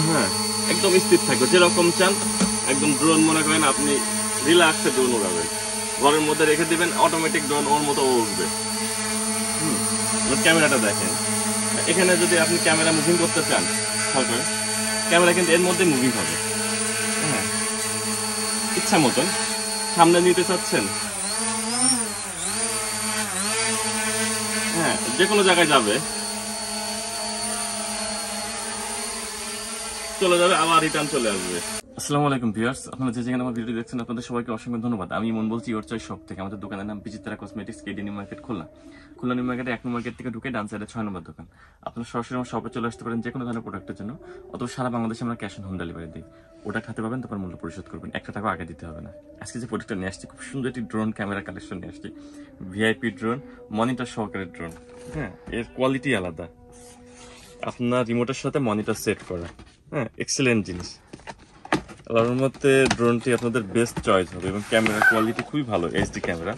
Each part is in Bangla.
হ্যাঁ, একদম স্থির থাকবে যেরকম চান। একদম ড্রোন মনে করেন আপনি রিল্যাক্সে ড্রোন উড়াবেন, ঘরের মধ্যে রেখে দিবেন, অটোমেটিক ড্রোন ওর মতো উঠবে। ক্যামেরাটা দেখেন, এখানে যদি আপনি ক্যামেরা মুভিং করতে চান, ক্যামেরা কিন্তু এর মধ্যে মুভিং হবে। হ্যাঁ, ইচ্ছা মতন সামনে নিতে চাচ্ছেন, হ্যাঁ, যে কোনো জায়গায় যাবে, চলে যাবে, আবার রিটার্ন চলে আসবে। আসসালামু আলাইকুম ভিউয়ার্স, আপনারা যে যেখানে আমার ভিডিও দেখছেন আপনাদের সবাইকে অসংখ্য ধন্যবাদ। আমি মন বলছি ইওর চয়েস শপ থেকে। আমাদের দোকানের নাম Bichitra cosmetics, KD new market, Khulna new মার্কেটে 1 নম্বর গেট থেকে ঢুকে ডান সাইডে 6 নম্বর দোকান। আপনারা সরাসরি আমার শপে চলে আসতে পারেন যে কোনো ধরনের প্রোডাক্টের জন্য, অথবা সারা বাংলাদেশে আমরা ক্যাশ অন হোম ডেলিভারি দিই। ওটা খাতে পাবেন, তারপর মূল্য পরিশোধ করবেন, 1 টাকাও আগে দিতে হবে না। আজকে যে প্রোডাক্টটা নিয়ে আসছি, খুব সুন্দর একটি ড্রোন ক্যামেরা কালেকশন নিয়ে আসছি। ভিআইপি ড্রোন, মনিটর সহকারে ড্রোন। হ্যাঁ, এর কোয়ালিটি আলাদা, আপনার রিমোটের সাথে মনিটর সেট করা। হ্যাঁ, এক্সেলেন্ট জিনিস। আল্লাহর মধ্যে ড্রোনটি আপনাদের বেস্ট চয়েস হবে, এবং ক্যামেরা কোয়ালিটি খুবই ভালো, এইচডি ক্যামেরা,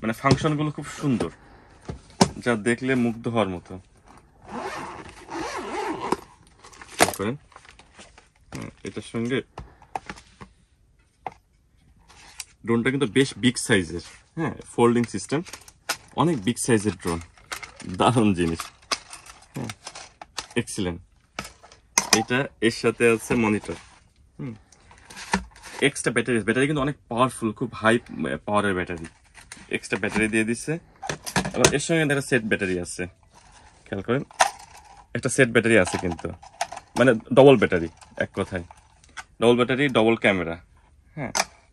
মানে ফাংশনগুলো খুব সুন্দর, যা দেখলে মুগ্ধ হওয়ার মতো। এটার সঙ্গে ড্রোনটা কিন্তু বেশ বিগ সাইজের, হ্যাঁ, ফোল্ডিং সিস্টেম, অনেক বিগ সাইজের ড্রোন, দারুণ জিনিস। হ্যাঁ, এক্সিলেন্ট। এটা এর সাথে আছে মনিটর, এক্সট্রা ব্যাটারি কিন্তু অনেক পাওয়ারফুল, খুব হাই পাওয়ারের ব্যাটারি, এক্সট্রা ব্যাটারি দিয়ে দিচ্ছে। আবার এর সঙ্গে একটা সেট ব্যাটারি আছে, খেয়াল করেন, একটা সেট ব্যাটারি আছে কিন্তু, মানে ডবল ব্যাটারি, এক কথায় ডবল ব্যাটারি, ডবল ক্যামেরা। হ্যাঁ,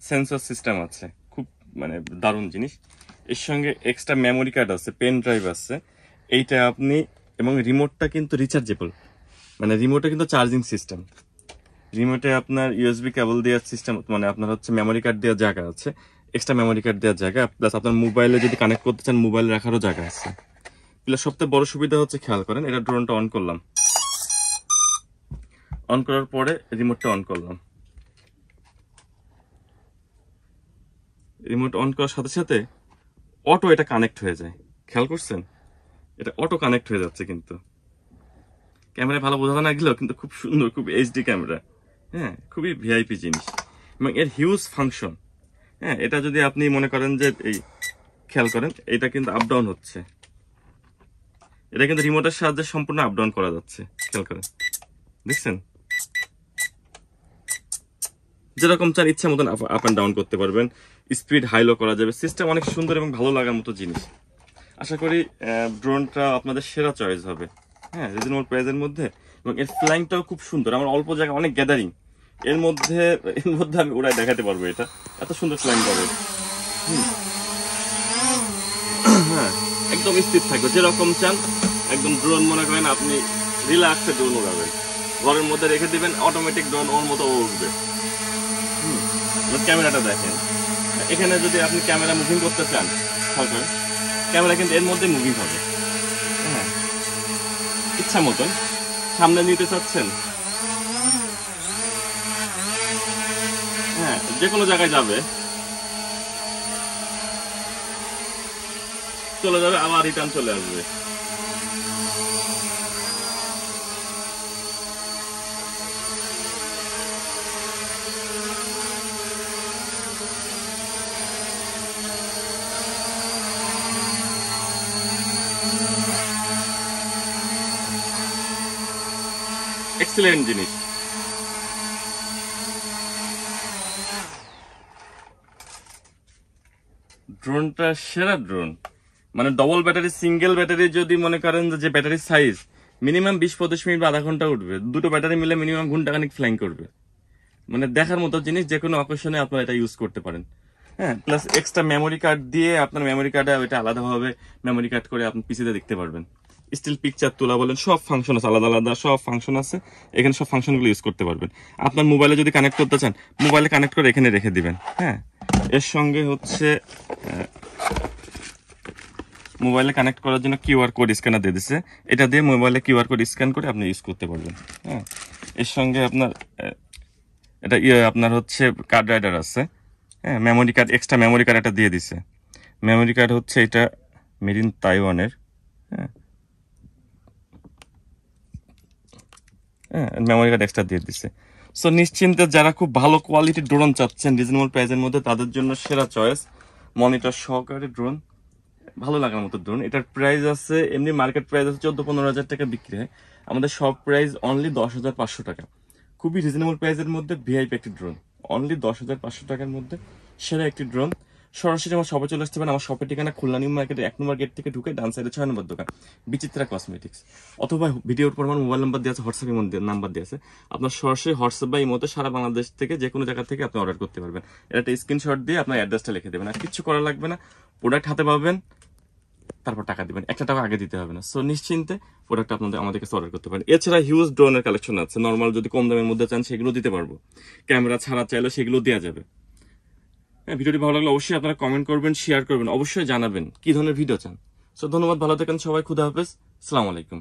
সেন্সর সিস্টেম আছে, খুব মানে দারুণ জিনিস। এর সঙ্গে এক্সট্রা মেমোরি কার্ড আছে, পেন ড্রাইভ আছে এইটা আপনি, এবং রিমোটটা কিন্তু রিচার্জেবল, মানে রিমোটে কিন্তু চার্জিং সিস্টেম। রিমোটে আপনার ইউএসবি কেবল দেওয়ার সিস্টেম, মানে আপনার হচ্ছে মেমোরি কার্ড দেওয়ার জায়গা আছে, এক্সট্রা মেমোরি কার্ড দেওয়ার জায়গা, প্লাস আপনার মোবাইলে যদি কানেক্ট করতে চান মোবাইল রাখারও জায়গা আছে। প্লাস সবথেকে বড় সুবিধা হচ্ছে, খেয়াল করেন, এটা ড্রোনটা অন করলাম, অন করার পরে রিমোটটা অন করলাম, রিমোট অন করার সাথে সাথে অটো এটা কানেক্ট হয়ে যায়। খেয়াল করছেন, এটা অটো কানেক্ট হয়ে যাচ্ছে। কিন্তু ক্যামেরা ভালো বোঝা না গেলেও কিন্তু খুব সুন্দর, খুব এইচডি ক্যামেরা। হ্যাঁ, খুবই ভিআইপি জিনিস, এবং এর হিউজ ফাংশন। হ্যাঁ, এটা যদি আপনি মনে করেন যে এই, খেয়াল করেন, এটা কিন্তু আপ ডাউন হচ্ছে, এটা কিন্তু রিমোটের সাহায্যে সম্পূর্ণ আপ ডাউন করা যাচ্ছে। খেয়াল করেন, দেখছেন, যেরকম চান ইচ্ছা মতন আপ অ্যান্ড ডাউন করতে পারবেন, স্পিড হাই লো করা যাবে। সিস্টেম অনেক সুন্দর এবং ভালো লাগার মতো জিনিস। আশা করি ড্রোনটা আপনাদের সেরা চয়েস হবে। হ্যাঁ, রিজনেবল প্রাইসের মধ্যে, এবং এর ফ্লাইংটাও খুব সুন্দর। আমার অল্প জায়গায় অনেক গ্যাদারিং, এর মধ্যে আমি ওরাই দেখাতে পারবো, এটা এত সুন্দর ফ্লাইং পাবে। হ্যাঁ, একদম স্থির থাকবে যেরকম চান। একদম ড্রোন মনে করেন আপনি রিল্যাক্সে ড্রোন উড়াবেন, ঘরের মধ্যে রেখে দিবেন, অটোমেটিক ড্রোন ওর মতো উঠবে। ক্যামেরাটা দেখেন, এখানে যদি আপনি ক্যামেরা মুভিং করতে চান, ক্যামেরা কিন্তু এর মধ্যে মুভিং হবে। হ্যাঁ, ইচ্ছা মতন সামনে নিতে চাচ্ছেন, হ্যাঁ, যে কোনো জায়গায় যাবে, চলে যাবে, আবার রিটার্ন চলে আসবে। এক্সিলেন্ট জিনিস। ড্রোনটা সেরা ড্রোন, মানে ডবল ব্যাটারি, সিঙ্গেল ব্যাটারি যদি মনে করেন যে ব্যাটারির সাইজ মিনিমাম 20-25 মিনিট বা আধা ঘন্টা উঠবে, দুটো ব্যাটারি মিলে মিনিমাম ঘন্টাখানিক ফ্লাইং করবে। মানে দেখার মতো জিনিস, যে কোনো অকেশনে আপনারা এটা ইউজ করতে পারেন। হ্যাঁ, প্লাস এক্সট্রা মেমোরি কার্ড দিয়ে আপনার মেমোরি কার্ডে ওইটা আলাদাভাবে মেমোরি কার্ড করে আপনি পিসিতে দেখতে পারবেন। স্টিল পিকচার তোলা বলেন, সব ফাংশন আছে, আলাদা আলাদা সব ফাংশন আছে, এখানে সব ফাংশনগুলো ইউজ করতে পারবেন। আপনার মোবাইলে যদি কানেক্ট করতে চান, মোবাইলে কানেক্ট করে এখানে রেখে দিবেন। হ্যাঁ, এর সঙ্গে হচ্ছে মোবাইলে কানেক্ট করার জন্য কিউআর কোড স্ক্যানার দিয়ে দিচ্ছে, এটা দিয়ে মোবাইলে কিউআর কোড স্ক্যান করে আপনি ইউজ করতে পারবেন। হ্যাঁ, এর সঙ্গে আপনার এটা আপনার হচ্ছে কার্ড রাইডার আছে। হ্যাঁ, memory card, extra memory card একটা দিয়ে দিছে। মেমোরি কার্ড হচ্ছে এটা মেড ইন তাইওয়ানের। হ্যাঁ, হ্যাঁ, মেমোরি কার্ড এক্সট্রা দিয়ে দিচ্ছে। সো নিশ্চিন্তে যারা খুব ভালো কোয়ালিটির ড্রোন চাচ্ছেন রিজনেবল প্রাইসের মধ্যে, তাদের জন্য সেরা চয়েস মনিটর সহকারে ড্রোন, ভালো লাগার মতো ড্রোন। এটার প্রাইস আছে, এমনি মার্কেট প্রাইস আছে 14-15 হাজার টাকা বিক্রি হয়, আমাদের সব প্রাইস অনলি 10,500 টাকা। খুবই রিজনেবল প্রাইসের মধ্যে ভিআইপি একটি ড্রোন, অনলি 10,500 টাকার মধ্যে সেরা একটি ড্রোন। সরাসরি আমার শপে চলে আসতে পারেন। আমার শপের ঠিকানা খুলনা নিউ মার্কেটের 1 নম্বর গেট থেকে ঢুকে ডান সাইডে 6 নম্বর দোকান বিচিত্রা কসমেটিক্স, অথবা ভিডিওর পর আমার মোবাইল নাম্বার দেওয়া আছে, হোয়াটসঅ্যাপ নাম্বার দেওয়া আছে, আপনার সরাসরি হোয়াটসঅ্যাপ বা ইমোতে সারা বাংলাদেশ থেকে যে কোনো জায়গা থেকে আপনি অর্ডার করতে পারবেন। এটা একটা স্ক্রিনশট দিয়ে আপনার অ্যাড্রেসটা লিখে দেবেন, আর কিছু করা লাগবে না। প্রোডাক্ট হাতে পাবেন, তারপর টাকা দিবেন, একটা টাকা আগে দিতে হবে না। সো নিশ্চিন্তে প্রোডাক্ট আপনাদের আমাদের কাছে অর্ডার করতে পারেন। এছাড়া হিউজ ড্রোনের কালেকশন আছে, নর্মাল যদি কম দামের মধ্যে চান সেগুলো দিতে পারবো, ক্যামেরা ছাড়া চাইলে সেগুলো দেওয়া যাবে। হ্যাঁ, ভিডিওটি ভালো লাগলে অবশ্যই আপনারা কমেন্ট করবেন, শেয়ার করবেন, অবশ্যই জানাবেন কি ধরনের ভিডিও চান। সো ধন্যবাদ, ভালো থাকেন সবাই, খুদা হাফেজ, আসসালামু আলাইকুম।